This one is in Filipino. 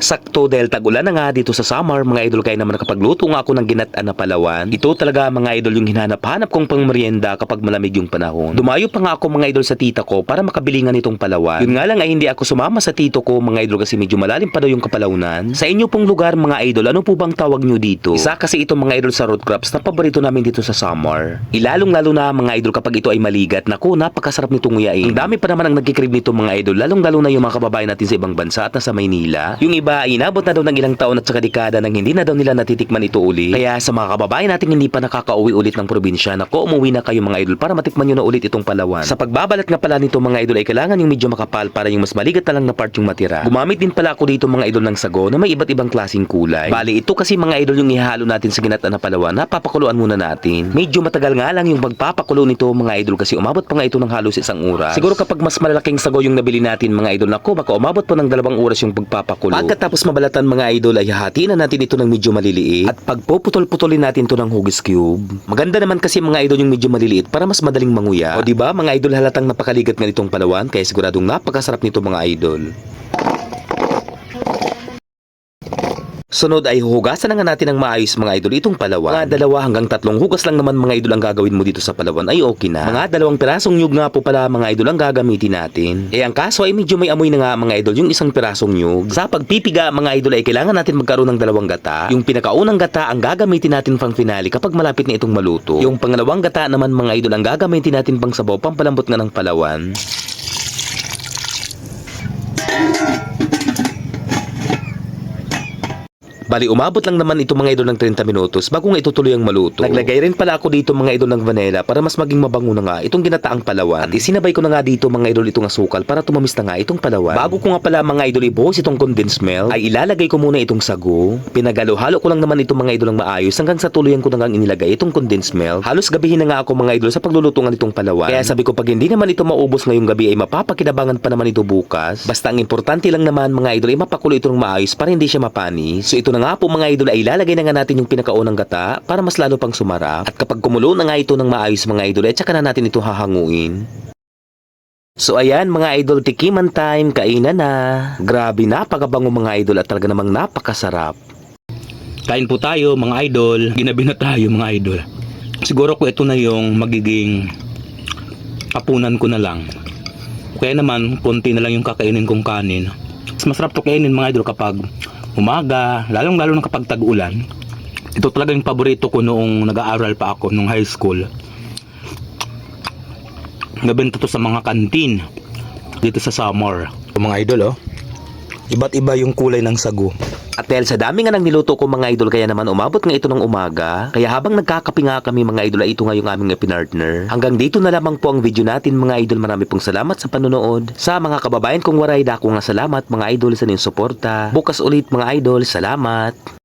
Sakto dahil tag-ulan na nga dito sa summer mga idol, kaya naman nakapagluto nga ako ng ginataan na palawan. Ito talaga mga idol yung hinanap-hanap kong pangmerienda kapag malamig yung panahon. Dumayo pa nga ako mga idol sa tita ko para makabili nga nitong palawan. Yun nga lang ay hindi ako sumama sa tito ko mga idol kasi medyo malalim pa daw yung kapalaunan. Sa inyo pong lugar mga idol, ano po bang tawag nyo dito? Isa kasi itong mga idol sa root crops na paborito namin dito sa summer. Ilalong lalo na mga idol kapag ito ay maligat. Naku, napakasarap nitong nguyain. Ang dami pa naman ang nagkikrib nito mga idol, lalong lalo na yung mga kababayan natin sa ibang bansa at nasa Maynila. Yung iba ay inabot na daw ng ilang taon at saka dekada nang hindi na daw nila natitikman ito uli. Kaya sa mga kababayan natin hindi pa nakakauwi ulit ng probinsya, naku, umuwi na kayo mga idol para matikman nyo na ulit itong palawan. Sa pagbabalat nga pala nito mga idol ay kailangan yung medyo makapal para yung mas maligat na lang na part yung matira. Gumamit din pala ako dito mga idol ng sago na may iba't ibang klaseng kulay. Bali ito kasi mga idol yung ihalo natin sa ginataan na palawan, napapakuluan muna natin. Medyo matagal nga lang yung pagpapakulo nito mga idol kasi umabot pa nga ito ng halos isang oras. Siguro kapag mas malalaking sago yung nabili natin mga idol, naku, baka umabot pa ng 2 oras yung pagpapakulo. Pagkatapos mabalatan mga idol ay hahatiin na natin ito ng medyo maliliit at pagpuputol-putulin natin ito ng hugis cube. Maganda naman kasi mga idol yung medyo maliliit para mas madaling manguya. O diba mga idol, halatang napakaligat nga nitong palawan kaya siguradong napakasarap nito mga idol. Sunod ay huhugasan na nga natin ng maayos mga idol itong palawan. Mga 2 hanggang 3 hugas lang naman mga idol ang gagawin mo dito sa palawan ay okay na. Mga 2 pirasong nyug nga po pala mga idol ang gagamitin natin. Eh ang kaso ay medyo may amoy na nga mga idol yung isang pirasong nyug. Sa pagpipiga mga idol ay kailangan natin magkaroon ng 2 gata. Yung pinakaunang gata ang gagamitin natin pang finale kapag malapit na itong maluto. Yung pangalawang gata naman mga idol ang gagamitin natin pang sabaw, pampalambot nga ng palawan. Bali, umabot lang naman ito mga idol ng 30 minutos bago nga itutuloy ang maluto. Naglagay rin pala ako dito mga idol ng vanilla para mas maging mabango na nga itong ginataang palawan. At isinabay ko na nga dito mga idol itong asukal para tumamis na nga itong palawan. Bago ko nga pala mga idol ibuhos itong condensed milk, ay ilalagay ko muna itong sago. Pinagalo-halo ko lang naman itong mga idol ng maayos hanggang sa tuluyan ko na nga inilagay itong condensed milk. Halos gabihin na nga ako mga idol sa paglulutungan itong palawan. Kaya sabi ko pag hindi naman ito maubos ngayong gabi ay mapapakinabangan pa naman ito bukas. Basta ang importante lang naman mga idol ay mapakulo ito ng maayos para hindi siya mapanis. So ito na nga po mga idol ay ilalagay na nga natin yung pinakaunang gata para mas lalo pang sumarap. At kapag kumulo na nga ito ng maayos mga idol ay tsaka na natin ito hahanguin. So ayan mga idol, tikiman time, kainan na. Grabe, napakabango mga idol at talaga namang napakasarap. Kain po tayo mga idol. Ginabi na tayo mga idol. Siguro ko ito na yung magiging apunan ko na lang. Kaya naman konti na lang yung kakainin kong kanin. Mas masarap to kainin mga idol kapag umaga, lalong lalo na kapag tag-ulan. Ito talaga yung paborito ko noong nag-aaral pa ako nung high school. Nabenta to sa mga kantin dito sa summer. Mga idol iba't iba yung kulay ng sago. At dahil sa dami nga ng niluto ko mga idol, kaya naman umabot nga ito ng umaga. Kaya habang nagkakape nga kami mga idol ay ito nga yung aming partner. Hanggang dito na lamang po ang video natin mga idol. Marami pong salamat sa panonood. Sa mga kababayan kong waray, dako nga salamat mga idol sa inyong suporta. Bukas ulit mga idol, salamat.